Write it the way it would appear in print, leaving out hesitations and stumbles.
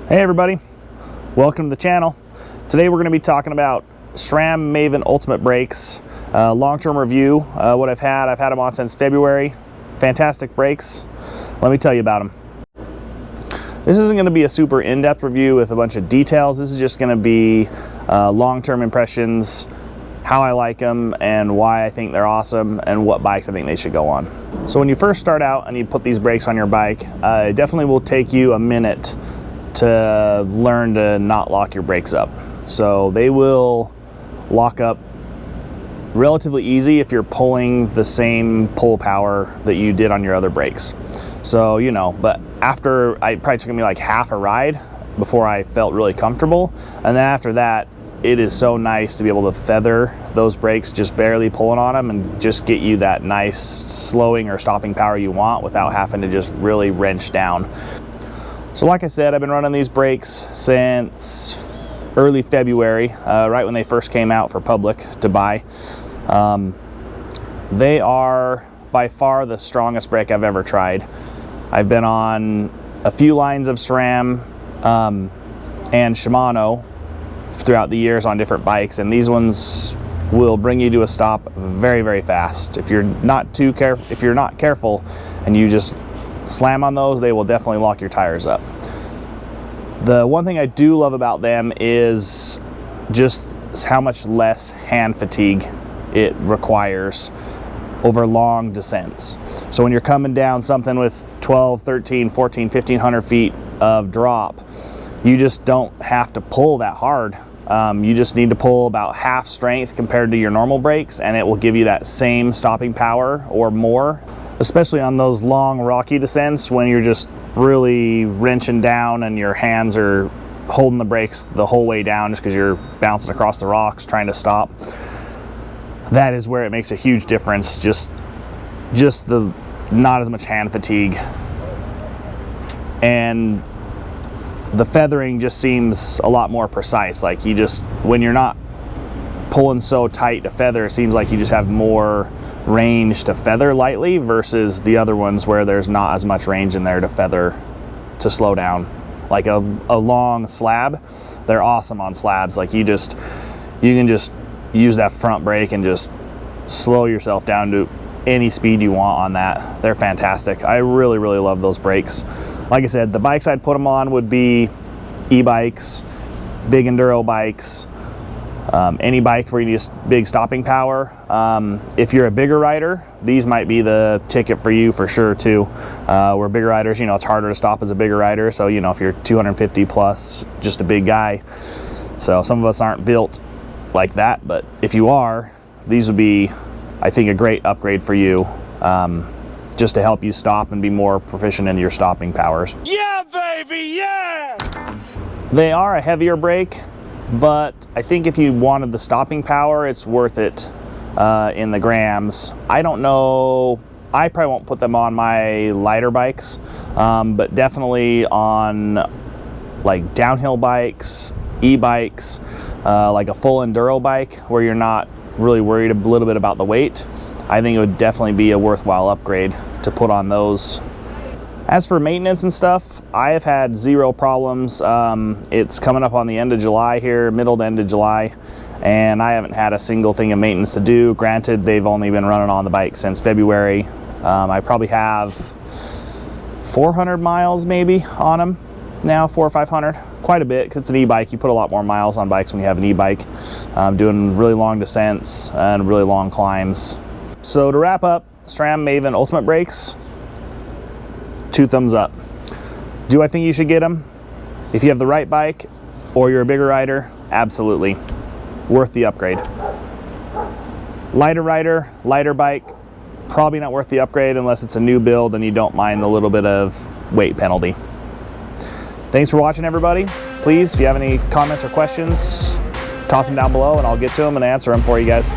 Hey everybody, welcome to the channel. Today we're going to be talking about Sram Maven Ultimate Brakes, long-term review. What I've had them on since February. Fantastic brakes. Let me tell you about them. This isn't going to be a super in-depth review with a bunch of details. This is just going to be long-term impressions, how I like them and why I think they're awesome and what bikes I think they should go on. So when you first start out and you put these brakes on your bike, it definitely will take you a minute to learn to not lock your brakes up. So they will lock up relatively easy if you're pulling the same pull power that you did on your other brakes. So, you know, but after, it probably took me like half a ride before I felt really comfortable. And then after that, it is so nice to be able to feather those brakes, just barely pulling on them and just get you that nice slowing or stopping power you want without having to just really wrench down. So like I said, I've been running these brakes since early February, right when they first came out for public to buy. They are by far the strongest brake I've ever tried. I've been on a few lines of SRAM and Shimano throughout the years on different bikes, and these ones will bring you to a stop very, very fast. If you're not careful and you just slam on those, they will definitely lock your tires up. The one thing I do love about them is just how much less hand fatigue it requires over long descents. So when you're coming down something with 12, 13, 14, 1500 feet of drop, you just don't have to pull that hard. You just need to pull about half strength compared to your normal brakes, and it will give you that same stopping power or more, especially on those long rocky descents when you're just really wrenching down and your hands are holding the brakes the whole way down just because you're bouncing across the rocks trying to stop. That is where it makes a huge difference. Just the not as much hand fatigue, and the feathering just seems a lot more precise. Like you just, when you're not pulling so tight to feather, it seems like you just have more range to feather lightly versus the other ones where there's not as much range in there to feather to slow down. Like a long slab, they're awesome on slabs. Like you can just use that front brake and just slow yourself down to any speed you want on that. They're fantastic. I really, really love those brakes. Like I said, the bikes I'd put them on would be e-bikes, big enduro bikes, any bike where you need big stopping power. If you're a bigger rider, these might be the ticket for you for sure too. Where bigger riders, you know, it's harder to stop as a bigger rider. So, you know, if you're 250 plus, just a big guy. So some of us aren't built like that, but if you are, these would be, I think, a great upgrade for you. Just to help you stop and be more proficient in your stopping powers. Yeah, baby, yeah! They are a heavier brake, but I think if you wanted the stopping power, it's worth it in the grams. I don't know, I probably won't put them on my lighter bikes, but definitely on like downhill bikes, e-bikes, like a full enduro bike where you're not really worried a little bit about the weight. I think it would definitely be a worthwhile upgrade to put on those. As for maintenance and stuff, I have had zero problems. It's coming up on the end of July here, middle to end of July, and I haven't had a single thing of maintenance to do. Granted, they've only been running on the bike since February. I probably have 400 miles maybe on them now, 400 or 500. Quite a bit, because it's an e-bike. You put a lot more miles on bikes when you have an e-bike. Doing really long descents and really long climbs. So to wrap up, SRAM Maven Ultimate Brakes, 2 thumbs up. Do I think you should get them? If you have the right bike or you're a bigger rider, absolutely. Worth the upgrade. Lighter rider, lighter bike, probably not worth the upgrade unless it's a new build and you don't mind the little bit of weight penalty. Thanks for watching, everybody. Please, if you have any comments or questions, toss them down below and I'll get to them and answer them for you guys.